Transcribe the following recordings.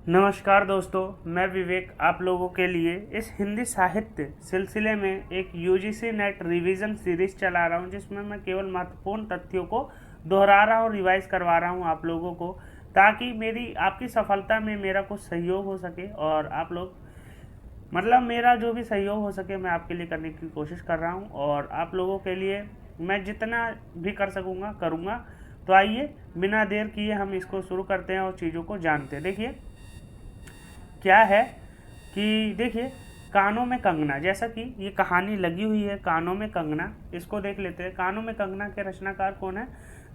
नमस्कार दोस्तों, मैं विवेक आप लोगों के लिए इस हिंदी साहित्य सिलसिले में एक यूजीसी नेट रिवीजन सीरीज चला रहा हूं, जिसमें मैं केवल महत्वपूर्ण तथ्यों को दोहरा रहा हूं, रिवाइज करवा रहा हूं आप लोगों को, ताकि मेरी आपकी सफलता में मेरा कुछ सहयोग हो सके और आप लोग मेरा जो भी सहयोग हो सके मैं आपके लिए करने की कोशिश कर रहा हूं और आप लोगों के लिए मैं जितना भी कर सकूंगा करूंगा। तो आइए बिना देर किए हम इसको शुरू करते हैं और चीज़ों को जानते हैं। देखिए क्या है कि देखिए कानों में कंगना, जैसा कि ये कहानी लगी हुई है कानों में कंगना, इसको देख लेते हैं। कानों में कंगना के रचनाकार कौन है?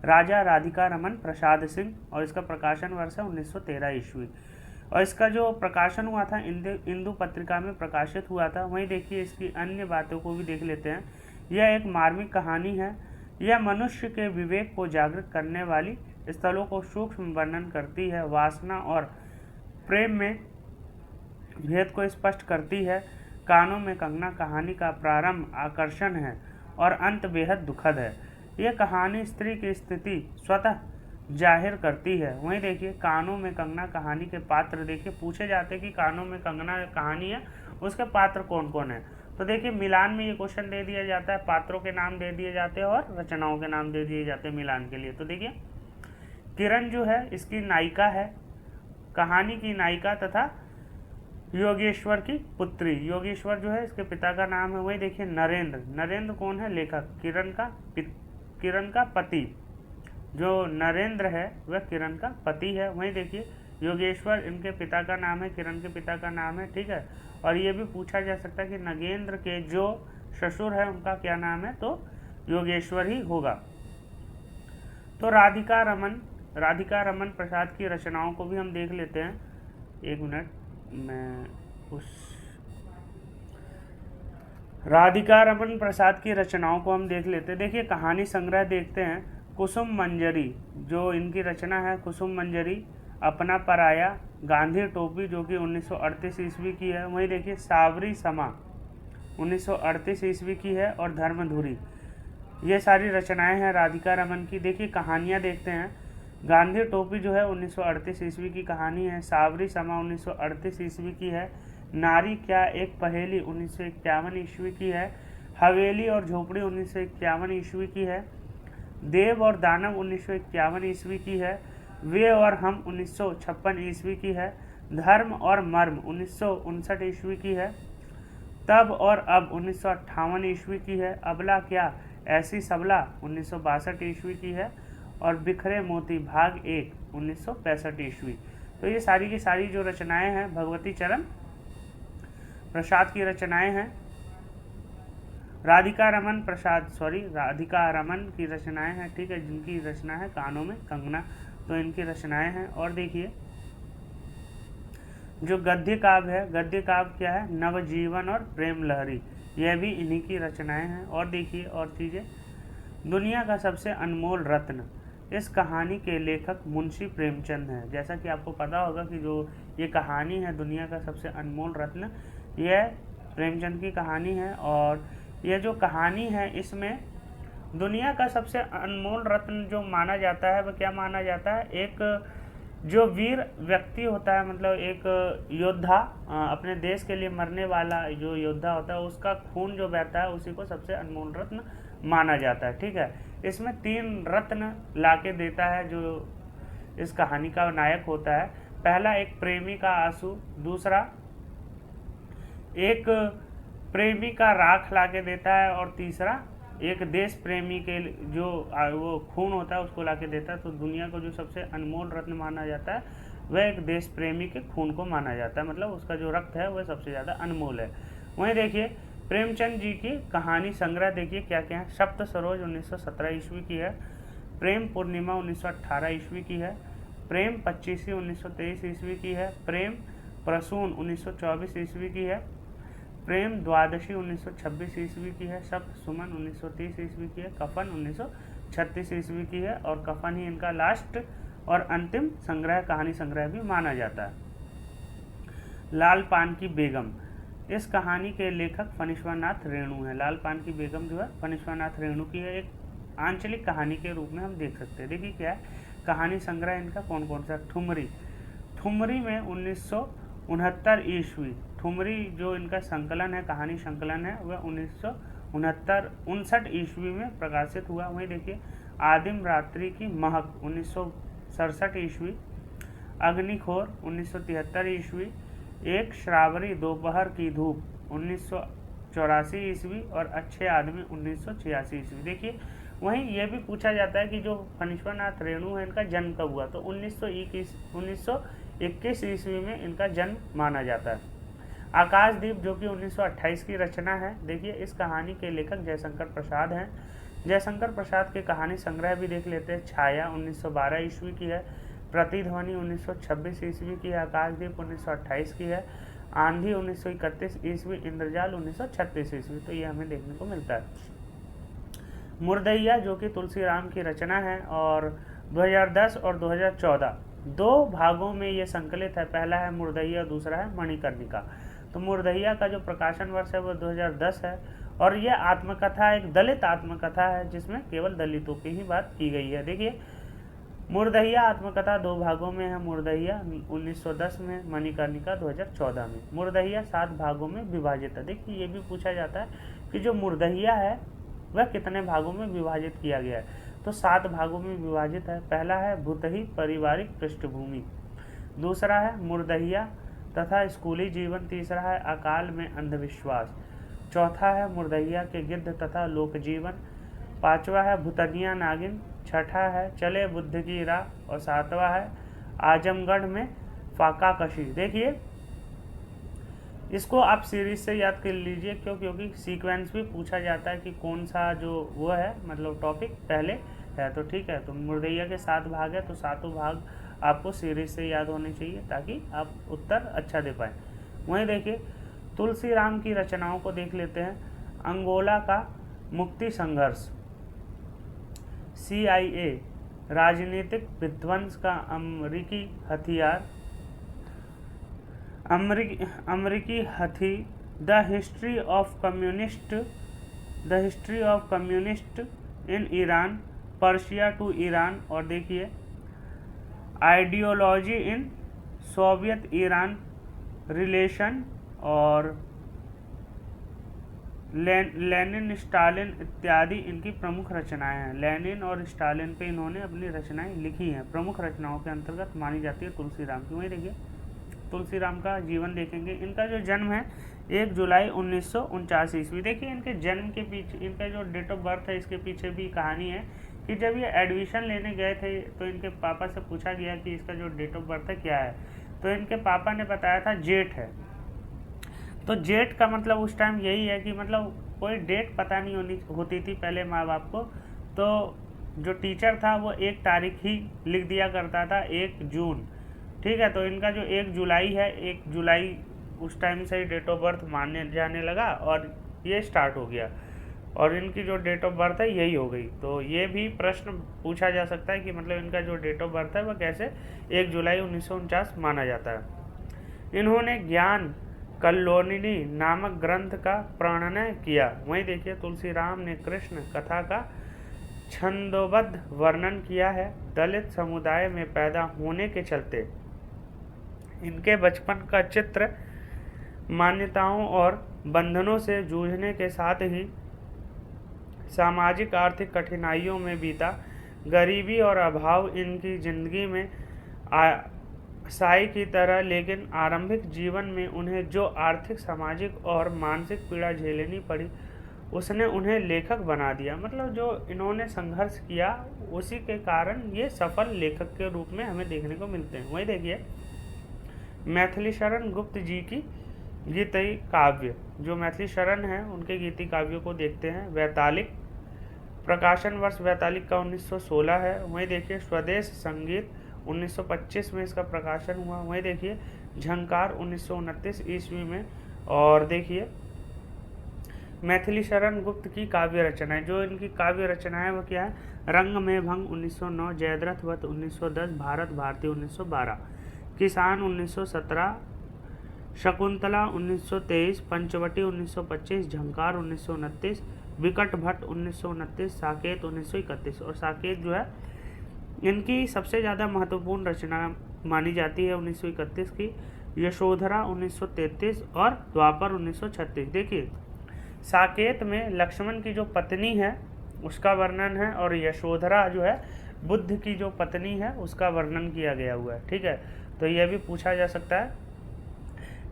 राजा राधिका रमन प्रसाद सिंह, और इसका प्रकाशन वर्ष है 1913 ईस्वी, और इसका जो प्रकाशन हुआ था इंदु पत्रिका में प्रकाशित हुआ था। वहीं देखिए इसकी अन्य बातों को भी देख लेते हैं। यह एक मार्मिक कहानी है। यह मनुष्य के विवेक को जागृत करने वाली स्थलों को सूक्ष्म वर्णन करती है, वासना और प्रेम में भेद को स्पष्ट करती है। कानों में कंगना कहानी का प्रारंभ आकर्षण है और अंत बेहद दुखद है। यह कहानी स्त्री की स्थिति स्वतः जाहिर करती है। वहीं देखिए कानों में कंगना कहानी के पात्र देखिए पूछे जाते हैं कि कानों में कंगना कहानी है उसके पात्र कौन कौन है। तो देखिए मिलान में ये क्वेश्चन दे दिया जाता है, पात्रों के नाम दे दिए जाते हैं और रचनाओं के नाम दे दिए जाते हैं मिलान के लिए। तो देखिए किरण जो है इसकी नायिका है, कहानी की नायिका, तथा योगेश्वर की पुत्री। योगेश्वर जो है इसके पिता का नाम है। वही देखिए नरेंद्र, नरेंद्र कौन है? लेखक। किरण का पति, जो नरेंद्र है वह किरण का पति है। वहीं देखिए योगेश्वर इनके पिता का नाम है, किरण के पिता का नाम है, ठीक है। और ये भी पूछा जा सकता है कि नगेंद्र के जो ससुर है उनका क्या नाम है, तो योगेश्वर ही होगा। तो राधिका रमन प्रसाद की रचनाओं को भी हम देख लेते हैं। एक मिनट, मैं उस राधिका रमन प्रसाद की रचनाओं को हम देख लेते हैं। देखिए कहानी संग्रह देखते हैं। कुसुम मंजरी जो इनकी रचना है, कुसुम मंजरी, अपना पराया, गांधी टोपी जो कि 1938 ईस्वी की है। वहीं देखिए सावरी समा 1938 ईस्वी की है, और धर्मधुरी, ये सारी रचनाएं हैं राधिका रमन की। देखिए कहानियां देखते हैं। गांधी टोपी जो है 1938 ईस्वी की कहानी है। सावरी समा 1938 ईस्वी की है। नारी क्या एक पहेली 1951 ईस्वी की है। हवेली और झोपड़ी 1951 ईस्वी की है। देव और दानव 1951 ईस्वी की है। वे और हम 1956 ईस्वी की है। धर्म और मर्म 1959 ईस्वी की है। तब और अब 1958 ईस्वी की है। अबला क्या ऐसी सबला 1962 ईस्वी की है। और बिखरे मोती भाग 1 1965 ईस्वी। तो ये सारी की सारी जो रचनाएं हैं भगवती चरण प्रसाद की रचनाएं हैं। राधिका रमन की रचनाएं हैं, ठीक है, जिनकी रचना है कानों में कंगना। तो इनकी रचनाएं हैं। और देखिए जो गद्य काव्य है, गद्य काव्य क्या है? नवजीवन और प्रेम लहरी, यह भी इन्हीं की रचनाएं हैं। और देखिए और चीज़ें, दुनिया का सबसे अनमोल रत्न, इस कहानी के लेखक मुंशी प्रेमचंद हैं। जैसा कि आपको पता होगा कि जो ये कहानी है दुनिया का सबसे अनमोल रत्न, यह प्रेमचंद की कहानी है। और यह जो कहानी है इसमें दुनिया का सबसे अनमोल रत्न जो माना जाता है वह क्या माना जाता है? एक जो वीर व्यक्ति होता है, मतलब एक योद्धा, अपने देश के लिए मरने वाला जो योद्धा होता है उसका खून जो बहता है उसी को सबसे अनमोल रत्न माना जाता है, ठीक है। इसमें 3 रत्न लाके देता है जो इस कहानी का नायक होता है। पहला एक प्रेमी का आंसू, दूसरा एक प्रेमी का राख लाके देता है, और तीसरा एक देश प्रेमी के जो वो खून होता है उसको लाके देता है। तो दुनिया को जो सबसे अनमोल रत्न माना जाता है वह एक देश प्रेमी के खून को माना जाता है, मतलब उसका जो रक्त है वह सबसे ज़्यादा अनमोल है। वहीं देखिए प्रेमचंद जी की कहानी संग्रह देखिए क्या क्या है। सप्त सरोज 1917 ईस्वी की है। प्रेम पूर्णिमा 1918 ईस्वी की है। प्रेम पच्चीसी 1923 ईस्वी की है। प्रेम प्रसून 1924 ईस्वी की है। प्रेम द्वादशी 1926 ईस्वी की है। सप्त सुमन 1930 ईस्वी की है। कफन 1936 ईस्वी की है, और कफन ही इनका लास्ट और अंतिम संग्रह, कहानी संग्रह भी माना जाता है। लाल पान की बेगम, इस कहानी के लेखक फणीश्वरनाथ रेणु हैं। लाल पान की बेगम जो है फणीश्वरनाथ रेणु की है। एक आंचलिक कहानी के रूप में हम देख सकते हैं। देखिए क्या है, कहानी संग्रह इनका कौन कौन सा? ठुमरी ठुमरी में 1969 ईस्वी, ठुमरी जो इनका संकलन है, कहानी संकलन है, वह 1969 ईस्वी में प्रकाशित हुआ। वहीं देखिए आदिम रात्रि की महक 1967 ईस्वी, अग्निखोर 1973 ईस्वी, एक श्रावणी दोपहर की धूप 1984 ईस्वी और अच्छे आदमी 1986 ईस्वी। देखिए वहीं यह भी पूछा जाता है कि जो फणीश्वरनाथ रेणु है इनका जन्म कब हुआ, तो 1921 ईस्वी में इनका जन्म माना जाता है। आकाशदीप जो कि 1928 की रचना है। देखिए इस कहानी के लेखक जयशंकर प्रसाद हैं। जयशंकर प्रसाद के कहानी संग्रह भी देख लेते हैं। छाया 1912 ईस्वी की है, प्रतिध्वनि 1926 ईस्वी की है, आकाशदीप 1928 की है, आंधी 1931 ईस्वी, इंद्रजाल 1936 ईस्वी। तो ये हमें देखने को मिलता है। मुर्दैया जो कि तुलसीराम की रचना है और 2010 और 2014 दो भागों में ये संकलित है। पहला है मुर्दैया, दूसरा है मणिकर्णिका। तो मुर्दैया का जो प्रकाशन वर्ष है वो 2010 है और यह आत्मकथा एक दलित आत्मकथा है जिसमें केवल दलितों की ही बात की गई है। देखिए मुर्दैया आत्मकथा दो भागों में है, मुर्दैया 1910 में, मणिकर्णिका 2014 में। मुर्दैया 7 भागों में विभाजित है। देखिए ये भी पूछा जाता है कि जो मुर्दैया है वह कितने भागों में विभाजित किया गया है, तो 7 भागों में विभाजित है। पहला है भूतही पारिवारिक पृष्ठभूमि, दूसरा है मुर्दैया तथा स्कूली जीवन, तीसरा है अकाल में अंधविश्वास, चौथा है मुर्दैया के गिद्ध तथा लोक जीवन, पांचवा है भूतनिया नागिन, छठा है चले बुद्ध की राह और सातवां है आजमगढ़ में फाका कशी। देखिए इसको आप सीरीज से याद कर लीजिए क्योंकि सीक्वेंस भी पूछा जाता है कि कौन सा जो वो है मतलब टॉपिक पहले है। तो ठीक है, तो मुर्दैया के 7 भाग है तो 7 भाग आपको सीरीज से याद होने चाहिए ताकि आप उत्तर अच्छा दे पाएँ। वहीं देखिए तुलसीराम की रचनाओं को देख लेते हैं। अंगोला का मुक्ति संघर्ष, CIA राजनीतिक विध्वंस का अमेरिकी हथियार, अमेरिकी हथी, the history of communist in Iran, Persia to Iran, और देखिए ideology in Soviet Iran relation, और लेनिन स्टालिन इत्यादि इनकी प्रमुख रचनाएं हैं। लेनिन और स्टालिन पे इन्होंने अपनी रचनाएं लिखी हैं। प्रमुख रचनाओं के अंतर्गत मानी जाती है तुलसीराम की। वहीं देखिए तुलसीराम का जीवन देखेंगे। इनका जो जन्म है 1 जुलाई 1949 ईस्वी। देखिए इनके जन्म के पीछे इनका जो डेट ऑफ बर्थ है इसके पीछे भी कहानी है कि जब ये एडमिशन लेने गए थे तो इनके पापा से पूछा गया कि इसका जो डेट ऑफ बर्थ है क्या है, तो इनके पापा ने बताया था जेठ है। तो जेठ का मतलब उस टाइम यही है कि मतलब कोई डेट पता नहीं होती थी पहले माँ बाप को, तो जो टीचर था वो 1 तारीख ही लिख दिया करता था, 1 जून। ठीक है, तो इनका जो 1 जुलाई है, 1 जुलाई उस टाइम से ही डेट ऑफ बर्थ मानने जाने लगा और ये स्टार्ट हो गया और इनकी जो डेट ऑफ बर्थ है यही हो गई। तो ये भी प्रश्न पूछा जा सकता है कि मतलब इनका जो डेट ऑफ बर्थ है वह कैसे 1 जुलाई 1949 माना जाता है। इन्होंने ज्ञान कल्लोलिनी नामक ग्रंथ का प्रणयन किया। वहीं देखिए तुलसीराम ने कृष्ण कथा का छंदोबद्ध वर्णन किया है। दलित समुदाय में पैदा होने के चलते इनके बचपन का चित्र मान्यताओं और बंधनों से जूझने के साथ ही सामाजिक आर्थिक कठिनाइयों में बीता। गरीबी और अभाव इनकी जिंदगी में साई की तरह, लेकिन आरंभिक जीवन में उन्हें जो आर्थिक, सामाजिक और मानसिक पीड़ा झेलनी पड़ी उसने उन्हें लेखक बना दिया। मतलब जो इन्होंने संघर्ष किया उसी के कारण ये सफल लेखक के रूप में हमें देखने को मिलते हैं। वही देखिए मैथिली शरण गुप्त जी की गीति काव्य, जो मैथिली शरण है उनके गीति काव्यों को देखते हैं। वैतालिक, प्रकाशन वर्ष वैतालिक का 1916 है। वहीं देखिए स्वदेश संगीत 1925 में इसका प्रकाशन हुआ। वहीं देखिए झंकार 1929 ईस्वी में। और देखिए मैथिली शरण गुप्त की काव्य रचनाएं, जो इनकी काव्य रचनाएं वो क्या है, रंग में भंग 1909, जयद्रथ वध 1910, भारत भारती 1912, किसान 1917, शकुंतला 1923, पंचवटी 1925, झंकार 1929, विकट भट्ट 1929, साकेत 1931। और साकेत जो है इनकी सबसे ज़्यादा महत्वपूर्ण रचना मानी जाती है 1931 की, यशोधरा 1933 और द्वापर 1936। देखिए साकेत में लक्ष्मण की जो पत्नी है उसका वर्णन है, और यशोधरा जो है बुद्ध की जो पत्नी है उसका वर्णन किया गया हुआ है। ठीक है, तो यह भी पूछा जा सकता है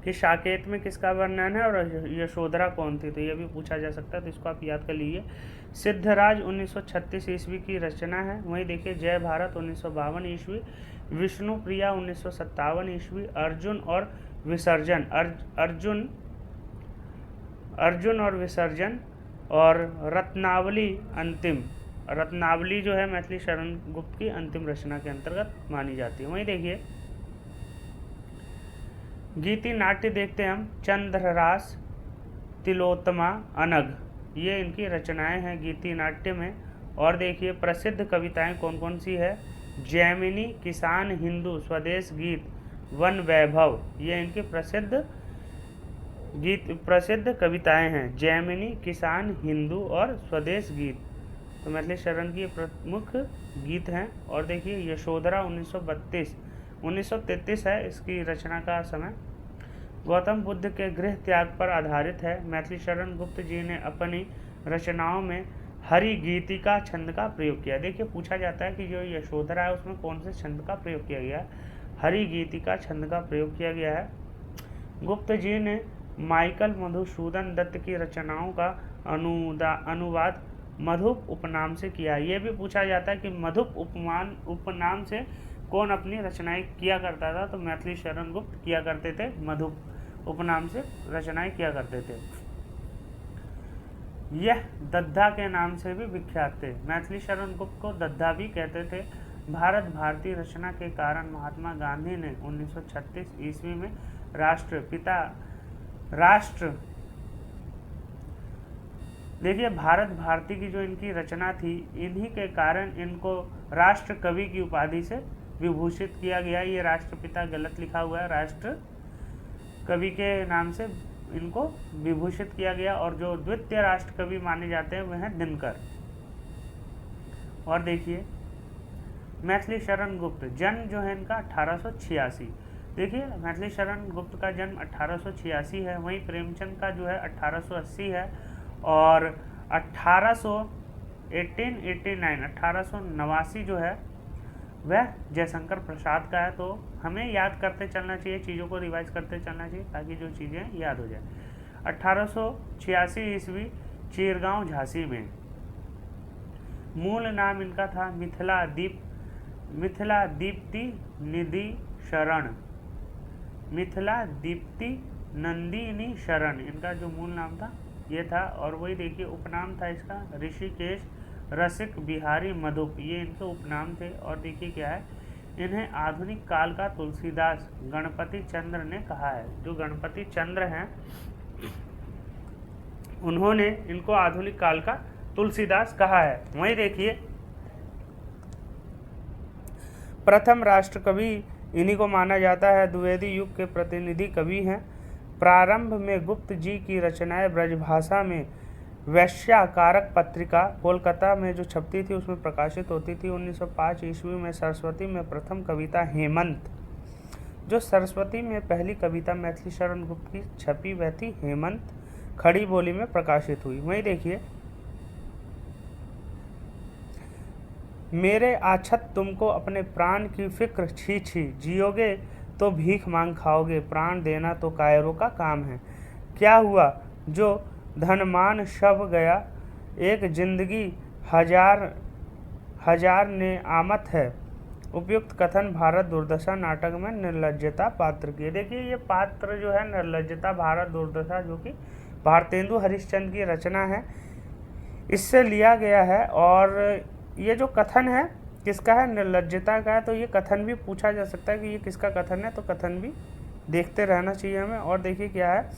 कि साकेत में किसका वर्णन है और यशोधरा कौन थी, तो यह भी पूछा जा सकता है, तो इसको आप याद कर लीजिए। सिद्धराज 1936 ईस्वी की रचना है। वहीं देखिए जय भारत 1952 ईस्वी, विष्णु प्रिया 1957 ईस्वी, अर्जुन और विसर्जन अर्जुन और विसर्जन, और रत्नावली जो है मैथिली शरण गुप्त की अंतिम रचना के अंतर्गत मानी जाती है। वहीं देखिए गीति नाट्य देखते हैं हम, चंद्ररास, तिलोत्तमा, अनघ, ये इनकी रचनाएं हैं गीति नाट्य में। और देखिए प्रसिद्ध कविताएं कौन कौन सी है, जैमिनी, किसान, हिंदू, स्वदेश गीत, वन वैभव, ये इनकी प्रसिद्ध कविताएं हैं, जैमिनी, किसान, हिंदू और स्वदेश गीत, तो मैथिली शरण की प्रमुख गीत हैं। और देखिए यशोधरा 1933 है इसकी रचना का समय, गौतम बुद्ध के गृह त्याग पर आधारित है। मैथिली शरण गुप्त जी ने अपनी रचनाओं में हरि गीतिका छंद का प्रयोग किया। देखिए पूछा जाता है कि जो यशोधरा है उसमें कौन से छंद का प्रयोग किया गया है, हरि गीतिका छंद का प्रयोग किया गया है। गुप्त जी ने माइकल मधुसूदन दत्त की रचनाओं का अनुवाद मधुप उपनाम से किया। यह भी पूछा जाता है कि मधुप उपनाम से कौन अपनी रचनाएं किया करता था, तो मैथिली शरण गुप्त किया करते थे, मधुप उपनाम से रचनाएं किया करते थे। यह दद्दा के नाम से भी विख्यात थे, मैथिली शरण गुप्त को दद्दा भी कहते थे। भारत भारती रचना के कारण महात्मा गांधी ने 1936 ईस्वी में देखिए भारत भारती की जो इनकी रचना थी, इन्हीं के कारण इनको राष्ट्र कवि की उपाधि से विभूषित किया गया। ये राष्ट्रपिता गलत लिखा हुआ है, राष्ट्र कवि के नाम से इनको विभूषित किया गया, और जो द्वितीय राष्ट्र कवि माने जाते हैं वह हैं दिनकर। और देखिए मैथिली शरण गुप्त जन्म जो है इनका 1886। देखिए मैथिली शरण गुप्त का जन्म 1886 है, वहीं प्रेमचंद का जो है 1880 है, और 1889 जो है वह जयशंकर प्रसाद का है। तो हमें याद करते चलना चाहिए, चीज़ों को रिवाइज करते चलना चाहिए ताकि जो चीज़ें याद हो जाए। 1886 ईस्वी चीरगांव झांसी में। मूल नाम इनका था मिथिला दीप्ति नंदिनी शरण, इनका जो मूल नाम था ये था। और वही देखिए उपनाम था इसका ऋषिकेश, रसिक, बिहारी, मधुप, ये इनके उपनाम थे। और देखिए क्या है, इन्हें आधुनिक काल का तुलसीदास गणपति चंद्र ने कहा है। जो गणपति चंद्र हैं उन्होंने इनको आधुनिक काल का तुलसीदास कहा है। वहीं देखिए प्रथम राष्ट्र कवि इन्हीं को माना जाता है, द्विवेदी युग के प्रतिनिधि कवि हैं। प्रारंभ में गुप्त जी की रचनाएं ब्रजभाषा में वैश्याकारक पत्रिका कोलकाता में जो छपती थी उसमें प्रकाशित होती थी। 1905 ईस्वी में सरस्वती में प्रथम कविता हेमंत, जो सरस्वती में पहली कविता मैथिली शरण गुप्त की छपी वह थी हेमंत, खड़ी बोली में प्रकाशित हुई। वहीं देखिए मेरे आछत तुमको अपने प्राण की फिक्र छी छी, जियोगे तो भीख मांग खाओगे, प्राण देना तो कायरों का काम है। क्या हुआ जो धनमान शब गया, एक जिंदगी हजार ने आमत है। उपयुक्त कथन भारत दुर्दशा नाटक में निर्लज्जता पात्र की। देखिए ये पात्र जो है निर्लज्जता भारत दुर्दशा, जो कि भारतेंदु हरिश्चंद्र की रचना है, इससे लिया गया है। और ये जो कथन है किसका है, निर्लज्जता का है। तो ये कथन भी पूछा जा सकता है कि ये किसका कथन है, तो कथन भी देखते रहना चाहिए हमें। और देखिए क्या है,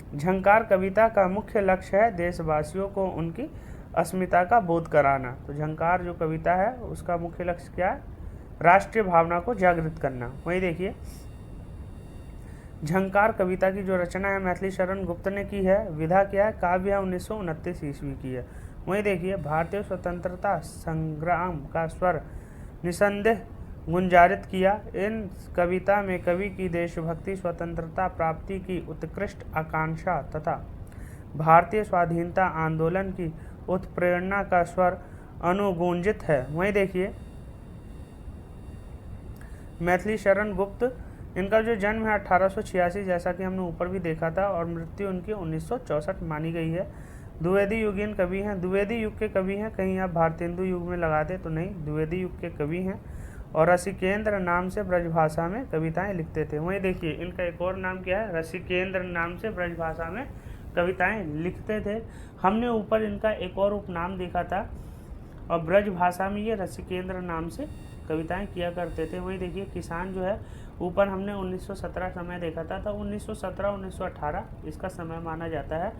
झंकार कविता का मुख्य लक्ष्य है देशवासियों को उनकी अस्मिता का बोध कराना। तो झंकार जो कविता है उसका मुख्य लक्ष्य क्या है, राष्ट्रीय भावना को जागृत करना। वही देखिए झंकार कविता की जो रचना है मैथिली शरण गुप्त ने की है, विधा क्या है, काव्य है, 1929 ईस्वी की है। वहीं देखिए भारतीय स्वतंत्रता संग्राम का स्वर निसंदेह गुंजारित किया। इन कविता में कवि की देशभक्ति, स्वतंत्रता प्राप्ति की उत्कृष्ट आकांक्षा तथा भारतीय स्वाधीनता आंदोलन की उत्प्रेरणा का स्वर अनुगूंजित है। वहीं देखिए मैथिली शरण गुप्त, इनका जो जन्म है 1886, जैसा कि हमने ऊपर भी देखा था, और मृत्यु उनकी 1964 मानी गई है। द्विवेदी युगीन कवि हैं, द्विवेदी युग के कवि हैं, कहीं आप भारतेंदु युग में लगा दे तो नहीं, द्विवेदी युग के कवि हैं, और रसिकेंद्र नाम से ब्रजभाषा में कविताएं लिखते थे। वहीं देखिए इनका एक और नाम क्या है, रसिकेंद्र नाम से ब्रजभाषा में कविताएं लिखते थे। हमने ऊपर इनका एक और उपनाम देखा था, और ब्रजभाषा में ये रसिकेंद्र नाम से कविताएं किया करते थे। वहीं देखिए किसान जो है, ऊपर हमने 1917 समय देखा था, तो 1917-1918 इसका समय माना जाता है।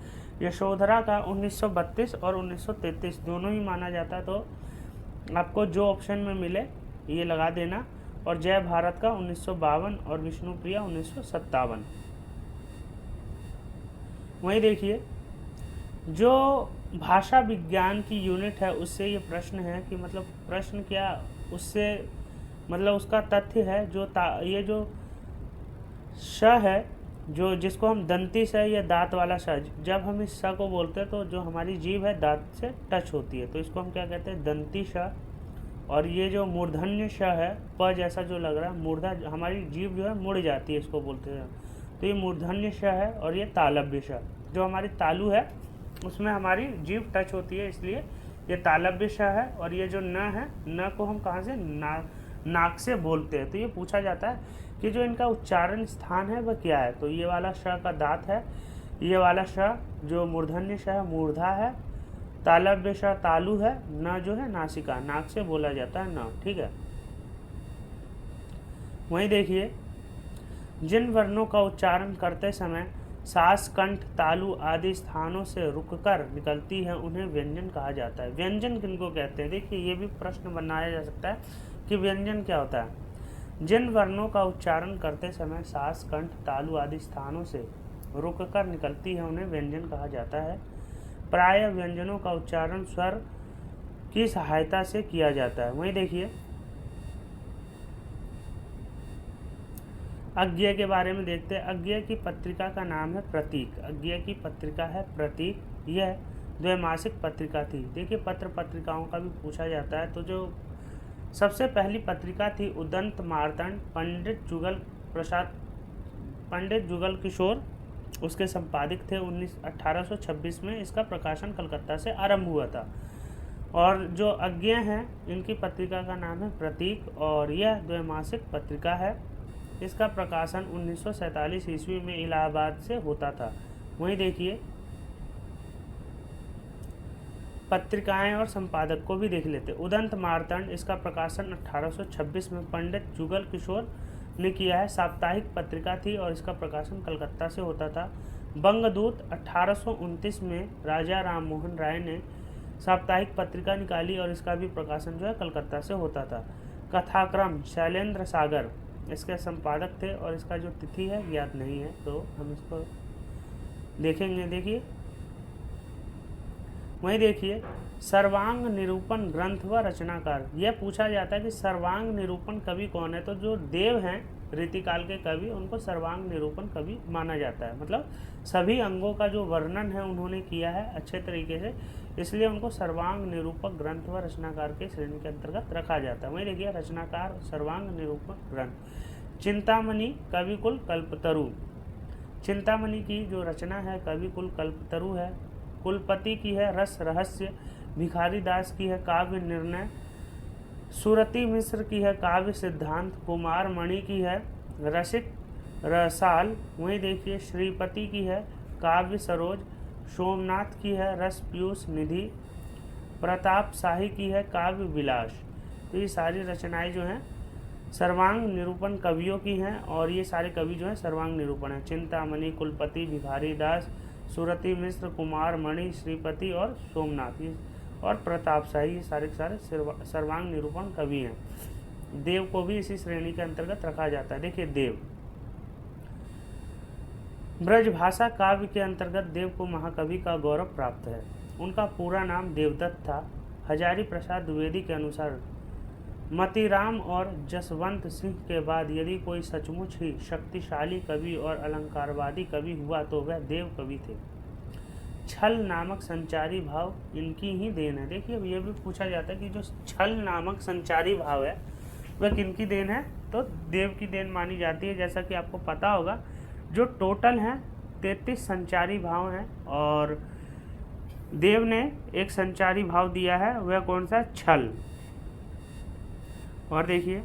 यशोधरा का 1932 और 1933 दोनों ही माना जाता है, तो आपको जो ऑप्शन में मिले ये लगा देना। और जय भारत का 1952 और विष्णुप्रिया 1957। वहीं देखिए जो भाषा विज्ञान की यूनिट है उससे ये प्रश्न है कि मतलब प्रश्न क्या, उससे मतलब उसका तथ्य है जो ये जो श है, जो जिसको हम दंती श या दांत वाला श, जब हम इस श को बोलते हैं तो जो हमारी जीभ है दांत से टच होती है, तो इसको हम क्या कहते हैं, दंती श। और ये जो मूर्धन्य श है, प जैसा जो लग रहा है, मूर्धा हमारी जीभ जो है मुड़ जाती है, इसको बोलते हैं, तो ये मूर्धन्य श है। और ये तालव्य श, जो हमारी तालु है उसमें हमारी जीभ टच होती है, इसलिए ये तालव्य श है। और ये जो न है, न को हम कहाँ से, नाक से बोलते हैं। तो ये पूछा जाता है कि जो इनका उच्चारण स्थान है वह क्या है, तो ये वाला श का दांत है, ये वाला श जो मूर्धन्य श है मूर्धा है, तालव्य श तालु है, न जो है नासिका, नाक से बोला जाता है न, ठीक है। वहीं देखिए जिन वर्णों का उच्चारण करते समय सास, कंठ, तालु आदि स्थानों से रुककर निकलती है उन्हें व्यंजन कहा जाता है। व्यंजन किनको कहते हैं, देखिए ये भी प्रश्न बनाया जा सकता है कि व्यंजन क्या होता है। जिन वर्णों का उच्चारण करते समय सास, कंठ, तालु आदि स्थानों से रुककर निकलती है उन्हें व्यंजन कहा जाता है। प्रायः व्यंजनों का उच्चारण स्वर की सहायता से किया जाता है। वहीं देखिए अज्ञेय के बारे में देखते हैं। अज्ञेय की पत्रिका का नाम है प्रतीक। अज्ञेय की पत्रिका है प्रतीक, यह द्वैमासिक पत्रिका थी। देखिए पत्र पत्रिकाओं का भी पूछा जाता है, तो जो सबसे पहली पत्रिका थी उदंत मार्तंड, पंडित जुगल किशोर उसके संपादक थे। 1826 में इसका प्रकाशन कलकत्ता से आरंभ हुआ था। और जो अज्ञेय हैं इनकी पत्रिका का नाम है प्रतीक, और यह द्वैमासिक पत्रिका है। इसका प्रकाशन 1947 ईस्वी में इलाहाबाद से होता था। वहीं देखिए पत्रिकाएं और संपादक को भी देख लेते। उदंत मार्तंड, इसका प्रकाशन 1826 में पंडित जुगल किशोर ने किया है। साप्ताहिक पत्रिका थी और इसका प्रकाशन कलकत्ता से होता था। बंगदूत 1829 में राजा राम मोहन राय ने साप्ताहिक पत्रिका निकाली और इसका भी प्रकाशन जो है कलकत्ता से होता था। कथाक्रम शैलेंद्र सागर इसके संपादक थे और इसका जो तिथि है ज्ञात नहीं है, तो हम इसको देखेंगे। देखिए वहीं देखिए सर्वांग निरूपण ग्रंथ व रचनाकार, यह पूछा जाता है कि सर्वांग निरूपण कवि कौन है, तो जो देव हैं रीतिकाल के कवि उनको सर्वांग निरूपण कवि माना जाता है। मतलब सभी अंगों का जो वर्णन है उन्होंने किया है अच्छे तरीके से, इसलिए उनको सर्वांग निरूपक ग्रंथ व रचनाकार के श्रेणी के अंतर्गत रखा जाता है। वहीं देखिए रचनाकार सर्वांग निरूपक ग्रंथ। चिंतामणि कविकुल कल्पतरु, चिंतामणि की जो रचना है कविकुल कल्पतरु है। कुलपति की है रस रहस्य, भिखारी दास की है काव्य निर्णय, सुरती मिश्र की है काव्य सिद्धांत, कुमार मणि की है रसिक रसाल। वहीं देखिए श्रीपति की है काव्य सरोज, सोमनाथ की है रस पीयूष निधि, प्रताप शाही की है काव्य विलास। तो ये सारी रचनाएं जो हैं सर्वांग निरूपण कवियों की हैं, और ये सारे कवि जो हैं सर्वांग निरूपण हैं। चिंतामणि, कुलपति, भिखारी दास, सुरती मिश्र, कुमार मणि, श्रीपति और सोमनाथ और प्रताप शाही, ये सारे के सारे सर्वांग निरूपण कवि हैं। देव को भी इसी श्रेणी के अंतर्गत रखा जाता है। देखिए देव ब्रजभाषा काव्य के अंतर्गत देव को महाकवि का गौरव प्राप्त है। उनका पूरा नाम देवदत्त था। हजारी प्रसाद द्विवेदी के अनुसार मतीराम और जसवंत सिंह के बाद यदि कोई सचमुच ही शक्तिशाली कवि और अलंकारवादी कवि हुआ तो वह देव कवि थे। छल नामक संचारी भाव इनकी ही देन है। देखिए ये भी पूछा जाता है कि जो छल नामक संचारी भाव है वह किनकी देन है, तो देव की देन मानी जाती है। जैसा कि आपको पता होगा जो टोटल हैं 33 संचारी भाव हैं और देव ने एक संचारी भाव दिया है, वह कौन सा, छल। और देखिए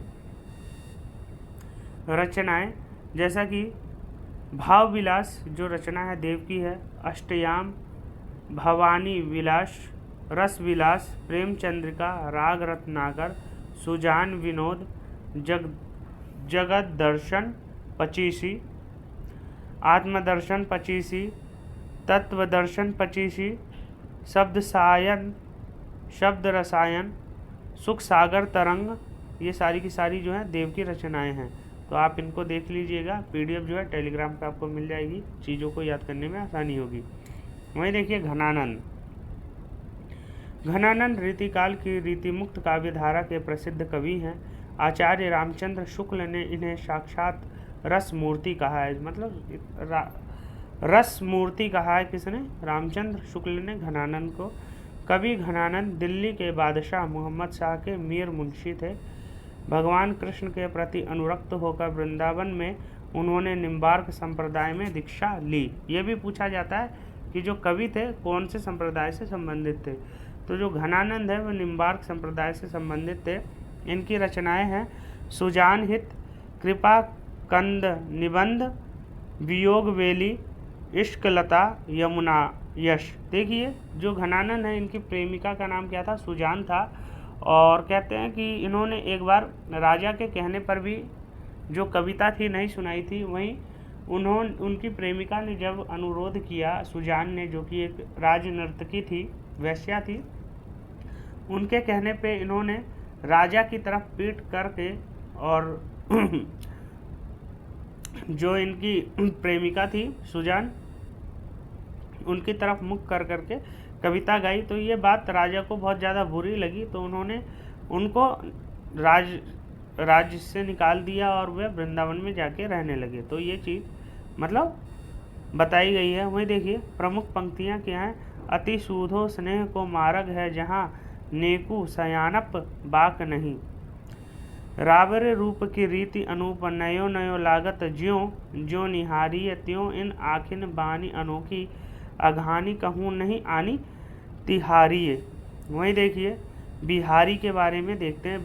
रचनाएं, जैसा कि भाव विलास जो रचना है देव की है, अष्टयाम, भवानी विलास, रस विलास, प्रेम चंद्रिका, राग रत्नाकर, सुजान विनोद, जगत दर्शन 25, आत्मदर्शन 25, तत्व दर्शन 25, शब्द सायन, शब्द रसायन, सुख सागर तरंग, ये सारी की सारी जो है देव की रचनाएं हैं। तो आप इनको देख लीजिएगा, पीडीएफ जो है टेलीग्राम पे आपको मिल जाएगी, चीज़ों को याद करने में आसानी होगी। वहीं देखिए घनानंद। घनानंद रीतिकाल की रीतिमुक्त काव्यधारा के प्रसिद्ध कवि हैं। आचार्य रामचंद्र शुक्ल ने इन्हें साक्षात रस मूर्ति कहा है। मतलब रस मूर्ति कहा है किसने, रामचंद्र शुक्ल ने घनानंद को। कवि घनानंद दिल्ली के बादशाह मोहम्मद शाह के मीर मुंशी थे। भगवान कृष्ण के प्रति अनुरक्त होकर वृंदावन में उन्होंने निम्बार्क संप्रदाय में दीक्षा ली। ये भी पूछा जाता है कि जो कवि थे कौन से संप्रदाय से संबंधित थे, तो जो घनानंद है वह निम्बार्क संप्रदाय से संबंधित थे। इनकी रचनाएं हैं सुजान हित, कृपा कंद निबंध, वियोग वेली, इश्क लता, यमुना यश। देखिए जो घनानंद है इनकी प्रेमिका का नाम क्या था, सुजान था। और कहते हैं कि इन्होंने एक बार राजा के कहने पर भी जो कविता थी नहीं सुनाई थी। वहीं उनकी प्रेमिका ने जब अनुरोध किया, सुजान ने, जो कि एक राज नर्तकी थी, वेश्या थी, उनके कहने पे इन्होंने राजा की तरफ पीठ करके और जो इनकी प्रेमिका थी सुजान, उनकी तरफ मुख कर करके कविता गाई। तो ये बात राजा को बहुत ज़्यादा बुरी लगी, तो उन्होंने उनको राज्य से निकाल दिया और वे वृंदावन में जाके रहने लगे। तो ये चीज़ मतलब बताई गई है। वहीं देखिए प्रमुख पंक्तियाँ क्या हैं। अति सूधो स्नेह को मार्ग है जहाँ नेकु सयानप बाक नहीं, रावर रूप की रीति अनूप, नयो नयो लागत ज्यों ज्यों निहारी, त्यों इन आखिन बानी अनोखी, अघानी कहूँ नहीं आनी तिहारी। वहीं देखिए बिहारी के बारे में देखते हैं।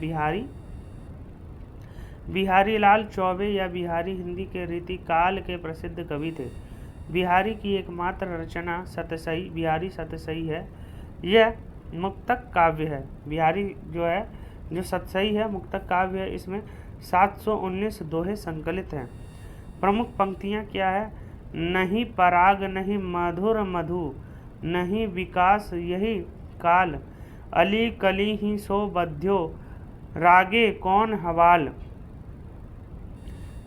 बिहारी लाल चौबे या बिहारी हिंदी के रीतिकाल के प्रसिद्ध कवि थे। बिहारी की एकमात्र रचना सतसई, बिहारी सतसई है। यह मुक्तक काव्य है। बिहारी जो है, जो सतसई है, मुक्तक काव्य है। इसमें 719 दोहे संकलित हैं। प्रमुख पंक्तियाँ क्या है। नहीं पराग नहीं मधुर मधु, नहीं विकास यही काल, अली कली ही सो बध्यो, रागे कौन हवाल,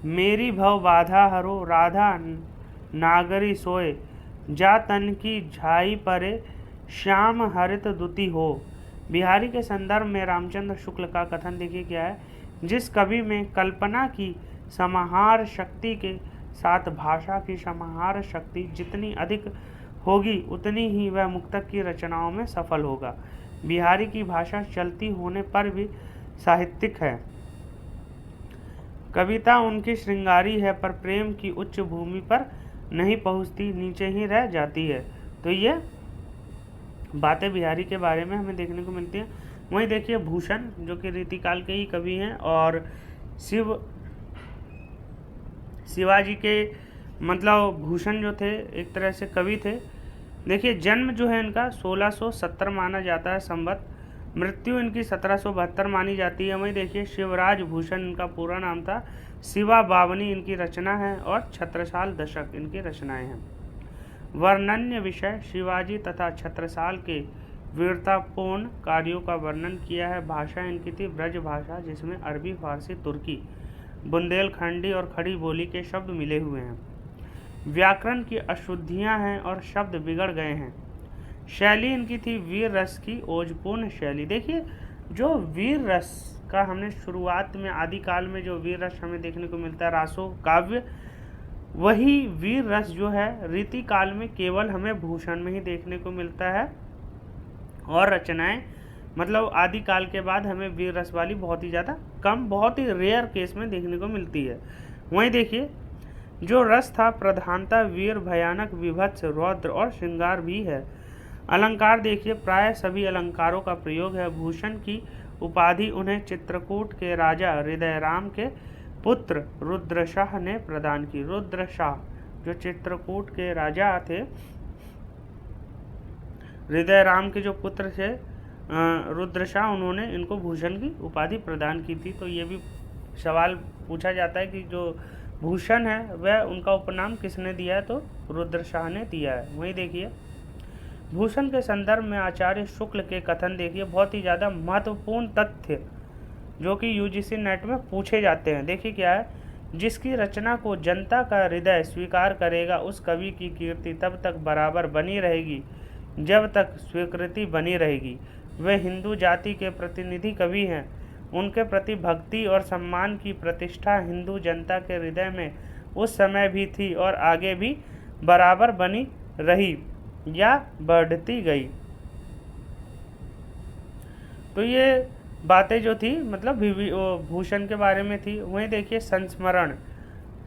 मेरी भव बाधा हरो, राधा नागरी सोए, जा तन की झाई परे, श्याम हरित दुति हो। बिहारी के संदर्भ में रामचंद्र शुक्ल का कथन देखिए क्या है। जिस कवि में कल्पना की समाहार शक्ति के साथ भाषा की समाहार शक्ति जितनी अधिक होगी उतनी ही वह मुक्तक की रचनाओं में सफल होगा। बिहारी की भाषा चलती होने पर भी साहित्यिक है। कविता उनकी श्रृंगारी है पर प्रेम की उच्च भूमि पर नहीं पहुंचती, नीचे ही रह जाती है। तो ये बातें बिहारी के बारे में हमें देखने को मिलती हैं। वहीं देखिए भूषण जो कि रीतिकाल के ही कवि हैं और शिवाजी के मतलब भूषण जो थे एक तरह से कवि थे। देखिए जन्म जो है इनका 1670 माना जाता है संवत, मृत्यु इनकी 1772 मानी जाती है। वहीं देखिए शिवराज भूषण इनका पूरा नाम था। शिवा बावनी इनकी रचना है और छत्रसाल दशक इनकी रचनाएं हैं। वर्णन्य विषय शिवाजी तथा छत्रसाल के वीरतापूर्ण कार्यों का वर्णन किया है। भाषा इनकी थी ब्रज भाषा जिसमें अरबी, फारसी, तुर्की, बुंदेलखंडी और खड़ी बोली के शब्द मिले हुए हैं। व्याकरण की अशुद्धियां हैं और शब्द बिगड़ गए हैं। शैली इनकी थी वीर रस की ओजपूर्ण शैली। देखिए जो वीर रस का हमने शुरुआत में आदिकाल में जो वीर रस हमें देखने को मिलता है रासो काव्य, वही वीर रस जो है रीति काल में केवल हमें भूषण में ही देखने को मिलता है, और रचनाएं मतलब आदिकाल के बाद हमें वीर रस वाली बहुत ही ज़्यादा कम, बहुत ही रेयर केस में देखने को मिलती है। वहीं देखिए जो रस था प्रधानता वीर, भयानक, विभत्स, रौद्र और श्रृंगार भी है। अलंकार देखिए प्राय सभी अलंकारों का प्रयोग है। भूषण की उपाधि उन्हें चित्रकूट के राजा हृदयराम के पुत्र रुद्रशाह ने प्रदान की। रुद्रशाह जो चित्रकूट के राजा थे, हृदयराम के जो पुत्र थे रुद्रशाह, उन्होंने इनको भूषण की उपाधि प्रदान की थी। तो ये भी सवाल पूछा जाता है कि जो भूषण है वह उनका उपनाम किसने दिया है, तो रुद्रशाह ने दिया है। वहीं देखिए भूषण के संदर्भ में आचार्य शुक्ल के कथन देखिए, बहुत ही ज़्यादा महत्वपूर्ण तथ्य जो कि यूजीसी नेट में पूछे जाते हैं। देखिए क्या है, जिसकी रचना को जनता का हृदय स्वीकार करेगा उस कवि की कीर्ति तब तक बराबर बनी रहेगी जब तक स्वीकृति बनी रहेगी। वे हिंदू जाति के प्रतिनिधि कवि हैं। उनके प्रति भक्ति और सम्मान की प्रतिष्ठा हिंदू जनता के हृदय में उस समय भी थी और आगे भी बराबर बनी रही या बढ़ती गई। तो ये बातें जो थी मतलब भूषण के बारे में थी। वहीं देखिए संस्मरण,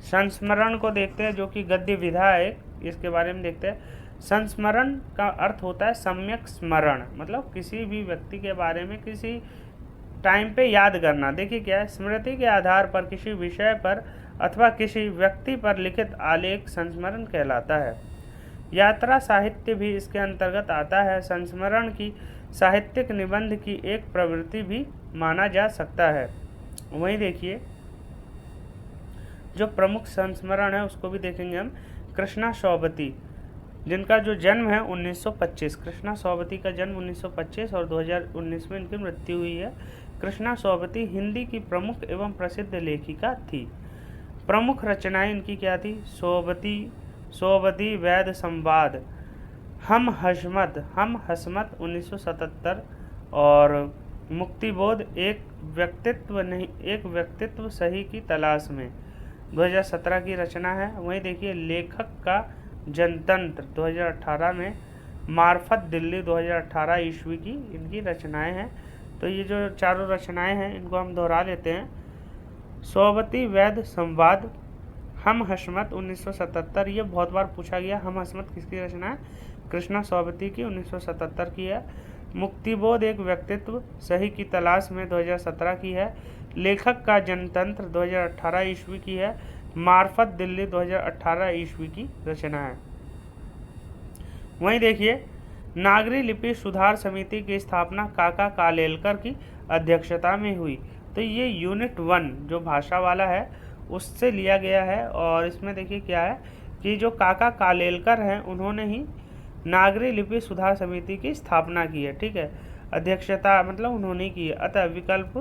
संस्मरण को देखते हैं जो कि गद्य विधा है, इसके बारे में देखते हैं। संस्मरण का अर्थ होता है सम्यक स्मरण, मतलब किसी भी व्यक्ति के बारे में किसी टाइम पे याद करना। देखिए क्या है, स्मृति के आधार पर किसी विषय पर अथवा किसी व्यक्ति पर लिखित आलेख संस्मरण कहलाता है। यात्रा साहित्य भी इसके अंतर्गत आता है। संस्मरण की साहित्यिक निबंध की एक प्रवृत्ति भी माना जा सकता है। वहीं देखिए जो प्रमुख संस्मरण है उसको भी देखेंगे हम। कृष्णा सौबती, जिनका जो जन्म है 1925, कृष्णा सौबती का जन्म 1925 और 2019 में इनकी मृत्यु हुई है। कृष्णा सौबती हिंदी की प्रमुख एवं प्रसिद्ध लेखिका थी। प्रमुख रचनाएं इनकी क्या थी? सोबती वैद संवाद, हम हसमत 1977 और मुक्तिबोध एक व्यक्तित्व सही की तलाश में 2017 की रचना है। वहीं देखिए लेखक का जनतंत्र 2018 में, मार्फत दिल्ली 2018 ईस्वी की इनकी रचनाएं हैं। तो ये जो चारों रचनाएं हैं इनको हम दोहरा लेते हैं। सोबती वैद संवाद, हम हसमत 1977, ये बहुत बार पूछा गया। हम हसमत किसकी रचना है? कृष्णा सौबती की 1977 की है। मुक्तिबोध एक व्यक्तित्व सही की तलाश में 2017 की है। लेखक का जनतंत्र 2018 ईस्वी की है। मार्फत दिल्ली 2018 ईस्वी की रचना है। वहीं देखिए नागरी लिपि सुधार समिति की स्थापना काका कालेलकर की अध्यक्षता में हुई। तो ये यूनिट 1 जो भाषा वाला है उससे लिया गया है। और इसमें देखिए क्या है कि जो काका कालेलकर हैं उन्होंने ही नागरी लिपि सुधार समिति की स्थापना की है। ठीक है, अध्यक्षता मतलब उन्होंने की है, अतः विकल्प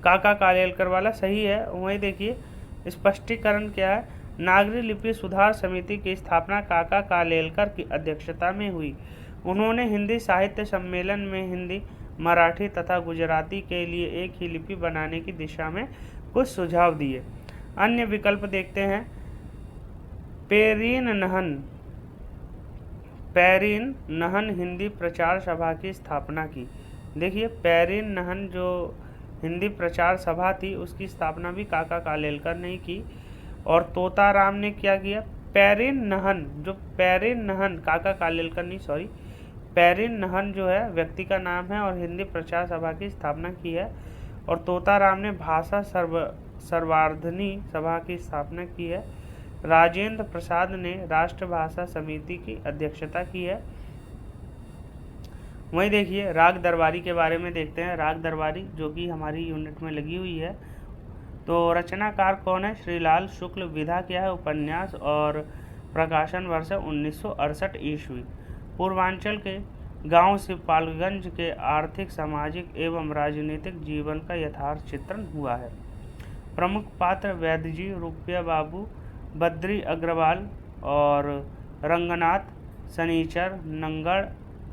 काका कालेलकर वाला सही है। वहीं देखिए स्पष्टीकरण क्या है, नागरी लिपि सुधार समिति की स्थापना काका कालेलकर की अध्यक्षता में हुई। उन्होंने हिंदी साहित्य सम्मेलन में हिंदी, मराठी तथा गुजराती के लिए एक ही लिपि बनाने की दिशा में कुछ सुझाव दिए। अन्य विकल्प देखते हैं। पैरीन नहन हिंदी प्रचार सभा की स्थापना की। देखिए पैरीन नहन जो हिंदी प्रचार सभा थी उसकी स्थापना भी काका कालेलकर ने की। और तोताराम ने क्या किया? पैरीन नहन काका कालेलकर नहीं, सॉरी, पैरीन नहन जो है व्यक्ति का नाम है और हिंदी प्रचार सभा की स्थापना की है। और तोताराम ने भाषा सर्वार्धनी सभा की स्थापना की है। राजेंद्र प्रसाद ने राष्ट्रभाषा समिति की अध्यक्षता की है। वहीं देखिए राग दरबारी के बारे में देखते हैं। राग दरबारी जो कि हमारी यूनिट में लगी हुई है। तो रचनाकार कौन है? श्रीलाल शुक्ल। विधा क्या है? उपन्यास। और प्रकाशन वर्ष 1968 ईस्वी। पूर्वांचल के गांव सिपालगंज के आर्थिक, सामाजिक एवं राजनीतिक जीवन का यथार्थ चित्रण हुआ है। प्रमुख पात्र वैद्यजी, रुपया बाबू, बद्री अग्रवाल और रंगनाथ, सनीचर,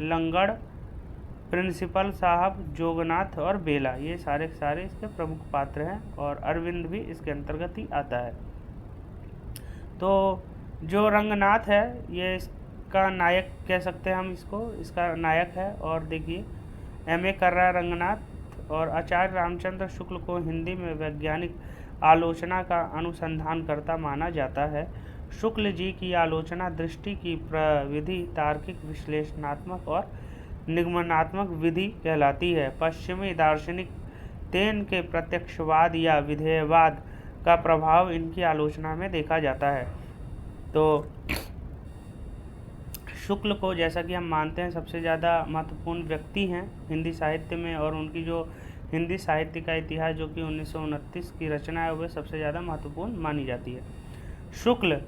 लंगड़, प्रिंसिपल साहब, जोगनाथ और बेला, ये सारे सारे इसके प्रमुख पात्र हैं और अरविंद भी इसके अंतर्गत ही आता है। तो जो रंगनाथ है ये इसका नायक कह सकते हैं हम इसको, इसका नायक है। और देखिए एमए कर रहा है रंगनाथ। और आचार्य रामचंद्र शुक्ल को हिंदी में वैज्ञानिक आलोचना का अनुसंधानकर्ता माना जाता है। शुक्ल जी की आलोचना दृष्टि की प्रविधि तार्किक, विश्लेषणात्मक और निगमनात्मक विधि कहलाती है। पश्चिमी दार्शनिक तेन के प्रत्यक्षवाद या विधेयवाद का प्रभाव इनकी आलोचना में देखा जाता है। तो शुक्ल को जैसा कि हम मानते हैं सबसे ज़्यादा महत्वपूर्ण व्यक्ति हैं हिंदी साहित्य में, और उनकी जो हिंदी साहित्य का इतिहास जो कि 1929 की रचना है वह सबसे ज़्यादा महत्वपूर्ण मानी जाती है। शुक्ल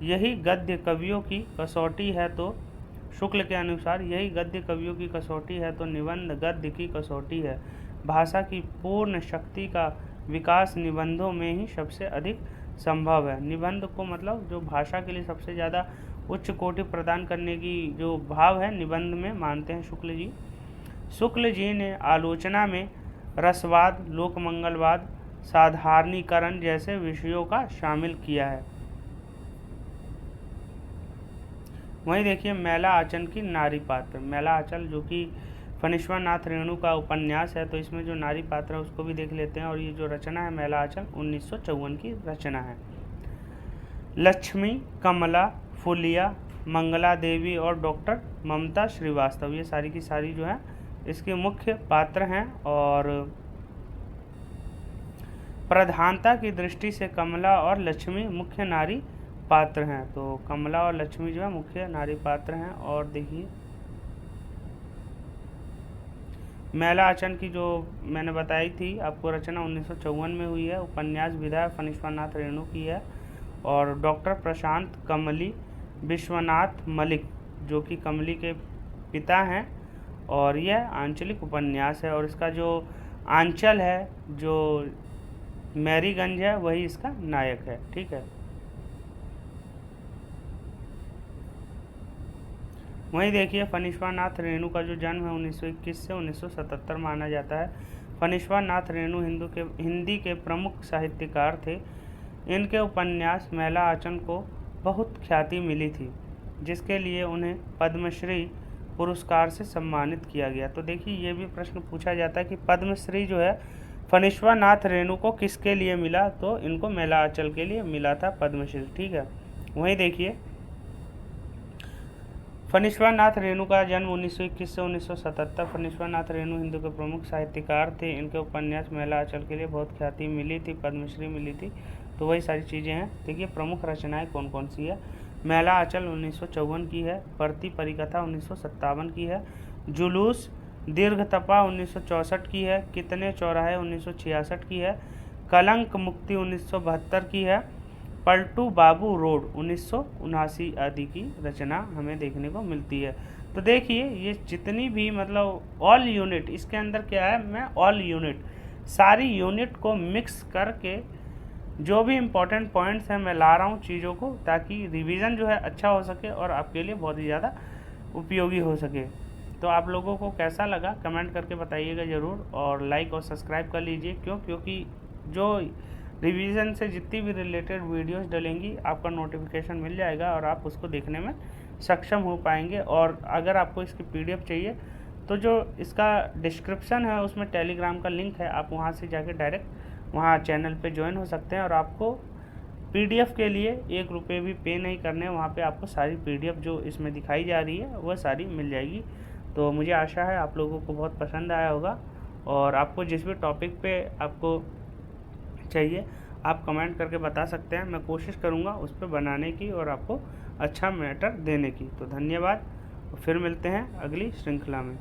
यही गद्य कवियों की कसौटी है, तो शुक्ल के अनुसार यही गद्य कवियों की कसौटी है तो निबंध गद्य की कसौटी है। भाषा की पूर्ण शक्ति का विकास निबंधों में ही सबसे अधिक संभव है। निबंध को मतलब जो भाषा के लिए सबसे ज़्यादा उच्च कोटि प्रदान करने की जो भाव है निबंध में मानते हैं शुक्ल जी। शुक्ल जी ने आलोचना में रसवाद, लोकमंगलवाद, साधारणीकरण जैसे विषयों का शामिल किया है। वहीं देखिए मैला आंचल की नारी पात्र, मैला आंचल जो कि फणीश्वर नाथ रेणु का उपन्यास है, तो इसमें जो नारी पात्र है उसको भी देख लेते हैं। और ये जो रचना है मैला आंचल 1954 की रचना है। लक्ष्मी, कमला, फुलिया, मंगला देवी और डॉक्टर ममता श्रीवास्तव, ये सारी की सारी जो है इसके मुख्य पात्र हैं। और प्रधानता की दृष्टि से कमला और लक्ष्मी मुख्य नारी पात्र हैं। तो कमला और लक्ष्मी जो है मुख्य नारी पात्र हैं। और देखिए मैला आंचल की जो मैंने बताई थी आपको रचना 1954 में हुई है। उपन्यास विधा फणीश्वर नाथ रेणु की है। और डॉक्टर प्रशांत कमली विश्वनाथ मलिक जो कि कमली के पिता हैं। और यह आंचलिक उपन्यास है और इसका जो आंचल है, जो मैरीगंज है, वही इसका नायक है। ठीक है। वहीं देखिए फणीश्वर नाथ रेणु का जो जन्म है 1921 से 1977 माना जाता है। फणीश्वर नाथ रेणु हिंदी के प्रमुख साहित्यकार थे। इनके उपन्यास मैला आंचल को बहुत ख्याति मिली थी, जिसके लिए उन्हें पद्मश्री पुरस्कार से सम्मानित किया गया। तो देखिए ये भी प्रश्न पूछा जाता है कि पद्मश्री जो है फणीश्वर नाथ रेणु को किसके लिए मिला, तो इनको मैला आंचल के लिए मिला था पद्मश्री। ठीक है। वहीं देखिए फणीश्वर नाथ रेणु का जन्म 1921 से 1977। फणीश्वर नाथ रेणु हिंदू के प्रमुख साहित्यकार थे। इनके उपन्यास मैला आंचल के लिए बहुत ख्याति मिली थी, पद्मश्री मिली थी। तो वही सारी चीज़ें हैं। देखिए प्रमुख रचनाएं कौन कौन सी है। मैला आंचल 1954 की है। परती परिकथा 1957 की है। जुलूस दीर्घतपा 1964 की है। कितने चौराहे 1966 की है। कलंक मुक्ति 1972 की है। पलटू बाबू रोड 1979 आदि की रचना हमें देखने को मिलती है। तो देखिए ये जितनी भी मतलब ऑल यूनिट इसके अंदर क्या है, मैं ऑल यूनिट सारी यूनिट को मिक्स करके जो भी इम्पोर्टेंट पॉइंट्स हैं मैं ला रहा हूँ चीज़ों को, ताकि रिवीजन जो है अच्छा हो सके और आपके लिए बहुत ही ज़्यादा उपयोगी हो सके। तो आप लोगों को कैसा लगा कमेंट करके बताइएगा ज़रूर, और लाइक और सब्सक्राइब कर लीजिए। क्योंकि जो रिवीजन से जितनी भी रिलेटेड वीडियोस डलेंगी आपका नोटिफिकेशन मिल जाएगा और आप उसको देखने में सक्षम हो पाएंगे। और अगर आपको इसकी PDF चाहिए तो जो इसका डिस्क्रिप्शन है उसमें टेलीग्राम का लिंक है, आप वहाँ से जाके डायरेक्ट वहाँ चैनल पे ज्वाइन हो सकते हैं। और आपको PDF के लिए 1 रुपये भी पे नहीं करने, वहाँ पे आपको सारी PDF जो इसमें दिखाई जा रही है वह सारी मिल जाएगी। तो मुझे आशा है आप लोगों को बहुत पसंद आया होगा, और आपको जिस भी टॉपिक पे आपको चाहिए आप कमेंट करके बता सकते हैं। मैं कोशिश करूँगा उस पर बनाने की और आपको अच्छा मैटर देने की। तो धन्यवाद, फिर मिलते हैं अगली श्रृंखला में।